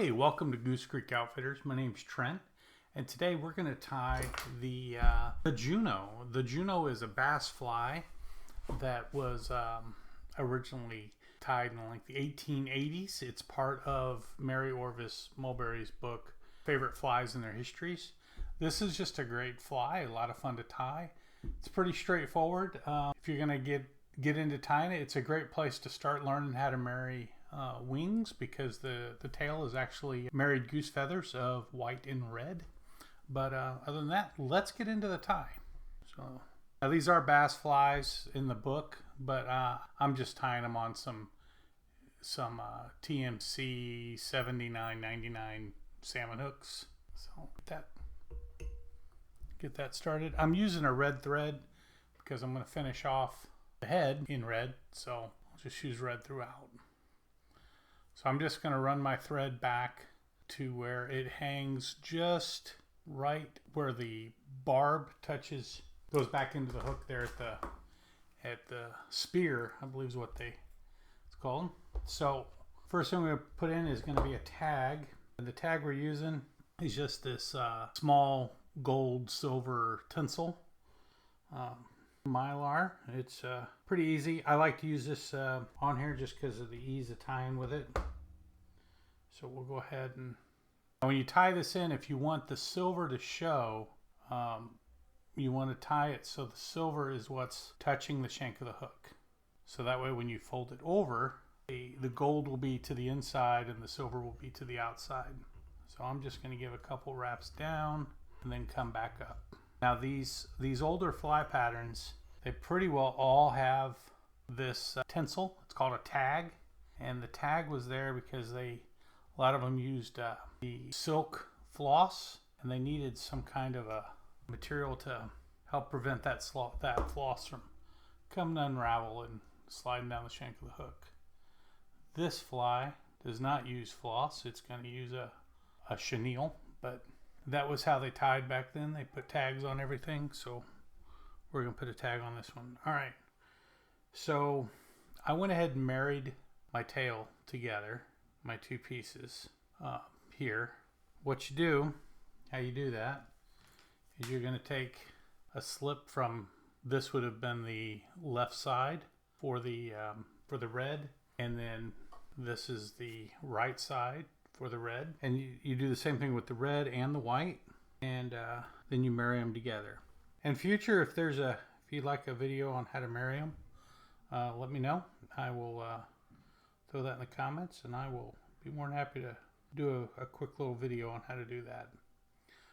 Hey, welcome to Goose Creek Outfitters. My name's Trent, and today we're going to tie the Juno. The Juno is a bass fly that was originally tied in like the 1880s. It's part of Mary Orvis Mulberry's book, Favorite Flies and Their Histories. This is just a great fly, a lot of fun to tie. It's pretty straightforward. If you're going to get into tying it, it's a great place to start learning how to marry wings, because the tail is actually married goose feathers of white and red. But other than that, let's get into the tie. So now these are bass flies in the book, but I'm just tying them on some TMC 79.99 salmon hooks. So get that started. I'm using a red thread because I'm going to finish off the head in red, so I'll just use red throughout. So I'm just going to run my thread back to where it hangs just right where the barb goes back into the hook there at the spear, I believe is what it's called. So first thing we're going to put in is going to be a tag. And the tag we're using is just this small gold silver tinsel mylar. It's pretty easy. I like to use this on here just because of the ease of tying with it. So we'll go ahead and when you tie this in, if you want the silver to show, you want to tie it so the silver is what's touching the shank of the hook. So that way when you fold it over, the gold will be to the inside and the silver will be to the outside. So I'm just going to give a couple wraps down and then come back up. Now these older fly patterns, they pretty well all have this tinsel. It's called a tag, and the tag was there because a lot of them used the silk floss, and they needed some kind of a material to help prevent that floss from coming to unravel and sliding down the shank of the hook. This fly does not use floss. It's going to use a chenille, but that was how they tied back then. They put tags on everything, so we're going to put a tag on this one. All right, so I went ahead and married my tail together, my two pieces here. What you do, how you do that, is you're going to take a slip from, this would have been the left side for the red, and then this is the right side for the red, and you do the same thing with the red and the white, and then you marry them together. In future, if you'd like a video on how to marry them, let me know. I will throw that in the comments, and I will be more than happy to do a quick little video on how to do that.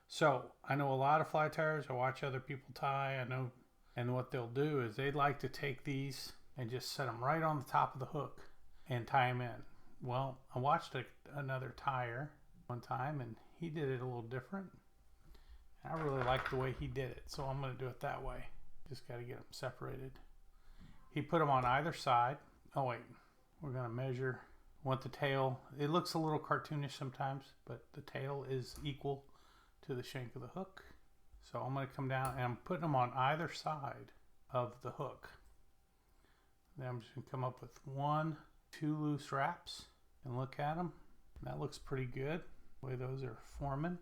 So I know a lot of fly tiers. I watch other people tie. I know, and what they'll do is they'd like to take these and just set them right on the top of the hook and tie them in. Well, I watched another tyer one time, and he did it a little different. I really liked the way he did it, so I'm going to do it that way. Just got to get them separated. He put them on either side. Oh wait, we're going to measure. Want the tail, it looks a little cartoonish sometimes, but the tail is equal to the shank of the hook. So I'm going to come down and I'm putting them on either side of the hook. Then I'm just going to come up with 2 loose wraps and look at them. That looks pretty good, the way those are forming.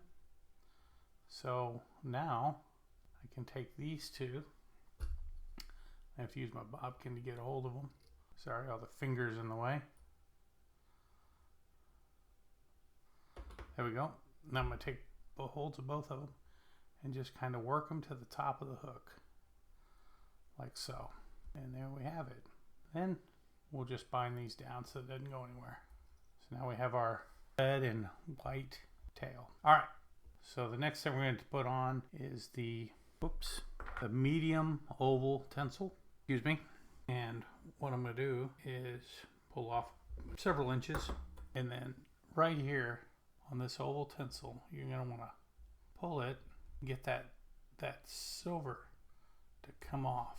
So now I can take these two. I have to use my bobkin to get a hold of them. Sorry, all the fingers in the way. There we go. Now I'm going to take holds of both of them and just kind of work them to the top of the hook, like so. And there we have it. Then we'll just bind these down so it doesn't go anywhere. So now we have our red and white tail. All right. So the next thing we're going to put on is the medium oval tinsel. Excuse me. And what I'm going to do is pull off several inches, and then right here on this oval tinsel, you're going to want to pull it, get that silver to come off.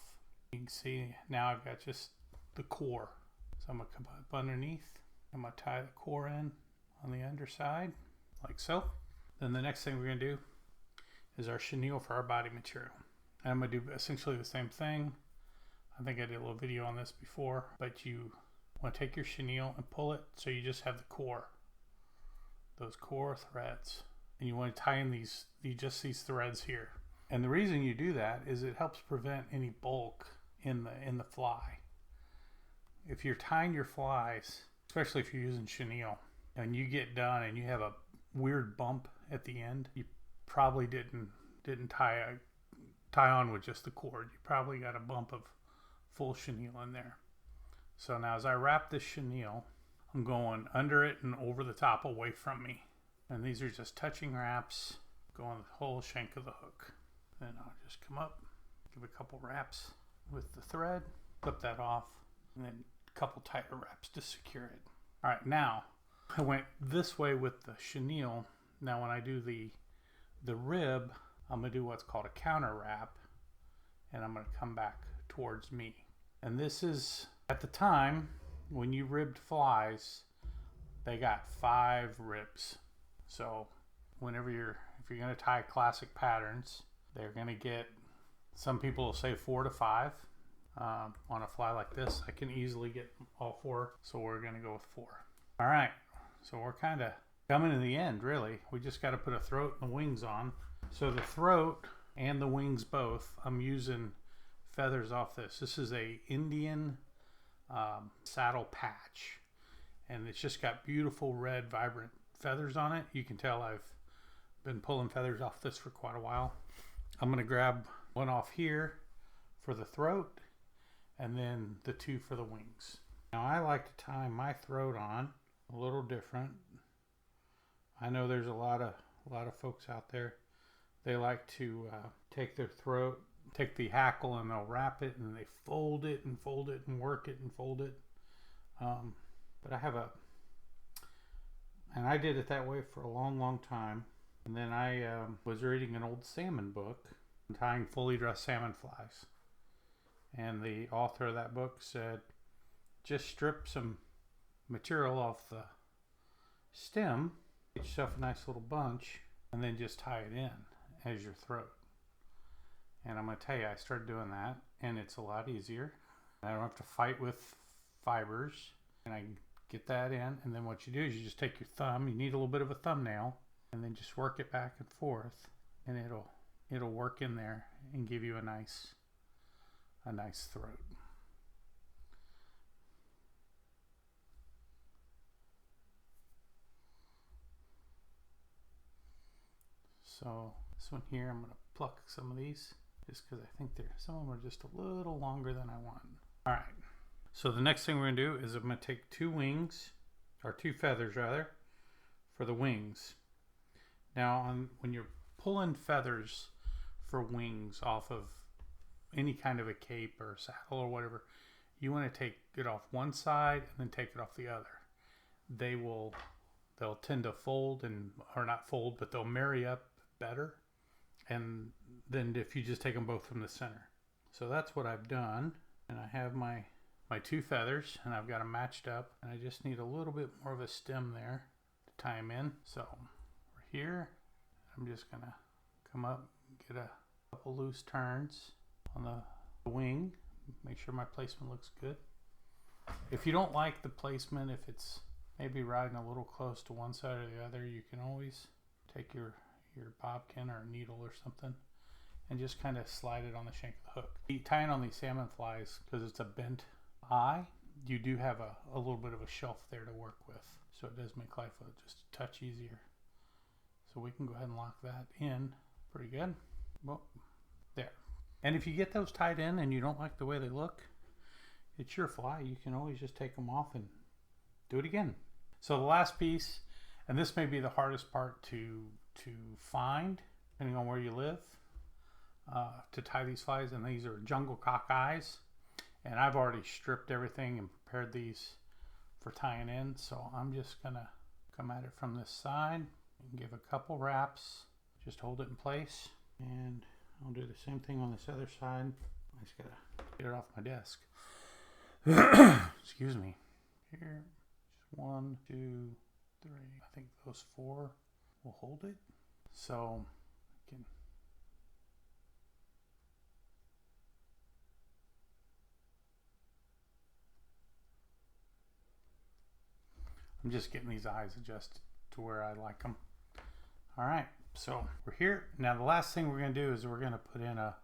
You can see now I've got just the core. So I'm going to come up underneath. I'm going to tie the core in on the underside, like so. Then the next thing we're going to do is our chenille for our body material. And I'm going to do essentially the same thing. I think I did a little video on this before, but you want to take your chenille and pull it so you just have the core those core threads, and you want to tie in these threads here. And the reason you do that is it helps prevent any bulk in the fly. If you're tying your flies, especially if you're using chenille, and you get done and you have a weird bump at the end, you probably didn't tie on with just the cord. You probably got a bump of full chenille in there. So now as I wrap this chenille, I'm going under it and over the top away from me. And these are just touching wraps going the whole shank of the hook. Then I'll just come up, give a couple wraps with the thread, flip that off, and then a couple tighter wraps to secure it. All right, now I went this way with the chenille. Now when I do the rib, I'm going to do what's called a counter wrap, and I'm going to come back towards me. And this is, at the time, when you ribbed flies, they got 5 ribs. So if you're going to tie classic patterns, they're going to get, some people will say 4 to 5 on a fly like this. I can easily get all 4, so we're going to go with 4. All right, so we're kind of coming to the end, really. We just got to put a throat and the wings on. So the throat and the wings both, I'm using feathers off this. This is a Indian saddle patch, and it's just got beautiful red vibrant feathers on it. You can tell I've been pulling feathers off this for quite a while. I'm going to grab one off here for the throat and then the 2 for the wings. Now I like to tie my throat on a little different. I know there's a lot of folks out there, they like to take their throat, take the hackle, and they'll wrap it and they fold it and fold it and work it and fold it. But I did it that way for a long time. And then I was reading an old salmon book, tying fully dressed salmon flies. And the author of that book said, just strip some material off the stem, get yourself a nice little bunch, and then just tie it in as your throat. And I'm going to tell you, I started doing that, and it's a lot easier. I don't have to fight with fibers, and I get that in. And then what you do is you just take your thumb, you need a little bit of a thumbnail, and then just work it back and forth, and it'll work in there and give you a nice throat. So this one here, I'm going to pluck some of these just because I think some of them are just a little longer than I want. All right. So the next thing we're going to do is I'm going to take 2 feathers rather, for the wings. Now when you're pulling feathers for wings off of any kind of a cape or a saddle or whatever, you want to take it off one side and then take it off the other. They'll tend to fold or not fold, but they'll marry up better and than if you just take them both from the center. So that's what I've done, and I have my 2 feathers, and I've got them matched up, and I just need a little bit more of a stem there to tie them in. So we're here. I'm just gonna come up, get a couple loose turns on the wing, make sure my placement looks good. If you don't like the placement, if it's maybe riding a little close to one side or the other, you can always take your bobbin or needle or something and just kind of slide it on the shank of the hook. Tying on these salmon flies, because it's a bent eye, you do have a little bit of a shelf there to work with, so it does make life just a touch easier. So we can go ahead and lock that in pretty good. Well, there. And if you get those tied in and you don't like the way they look, it's your fly. You can always just take them off and do it again. So the last piece, and this may be the hardest part to find, depending on where you live, to tie these flies, and these are jungle cock eyes. And I've already stripped everything and prepared these for tying in. So I'm just gonna come at it from this side and give a couple wraps. Just hold it in place, and I'll do the same thing on this other side. I just gotta get it off my desk. Excuse me. Here, just 1, 2, 3. I think those 4 will hold it. So I'm just getting these eyes adjusted to where I like them. All right, so we're here. Now the last thing we're going to do is we're going to put in a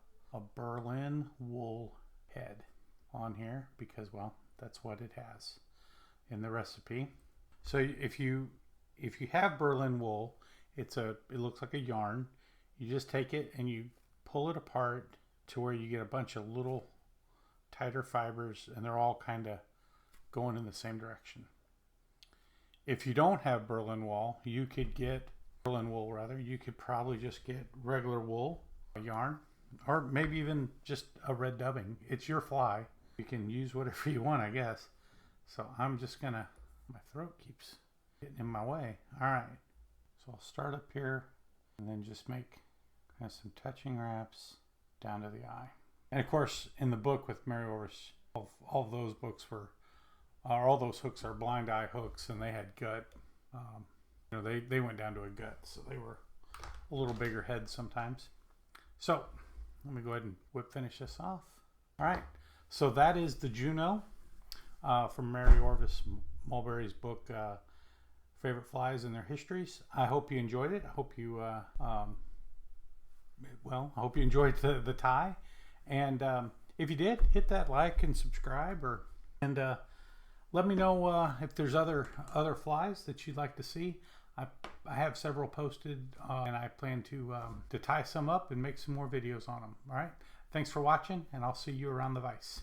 Berlin wool head on here because, well, that's what it has in the recipe. So if you have Berlin wool, it looks like a yarn. You just take it and you pull it apart to where you get a bunch of little tighter fibers, and they're all kind of going in the same direction. If you don't have Berlin wool, you could probably just get regular wool, a yarn, or maybe even just a red dubbing. It's your fly. You can use whatever you want, I guess. So I'm just gonna, my throat keeps getting in my way. All right, so I'll start up here and then just make kind of some touching wraps down to the eye. And of course, in the book with Mary Orvis, all those books all those hooks are blind eye hooks, and they had gut. They went down to a gut, so they were a little bigger heads sometimes. So let me go ahead and finish this off. All right, so that is the Juno from Mary Orvis Marbury's book, Favorite Flies and Their Histories. I hope you enjoyed it. I hope you enjoyed the tie. And if you did, hit that like and subscribe, and let me know if there's other flies that you'd like to see. I have several posted, and I plan to tie some up and make some more videos on them. All right, thanks for watching, and I'll see you around the vise.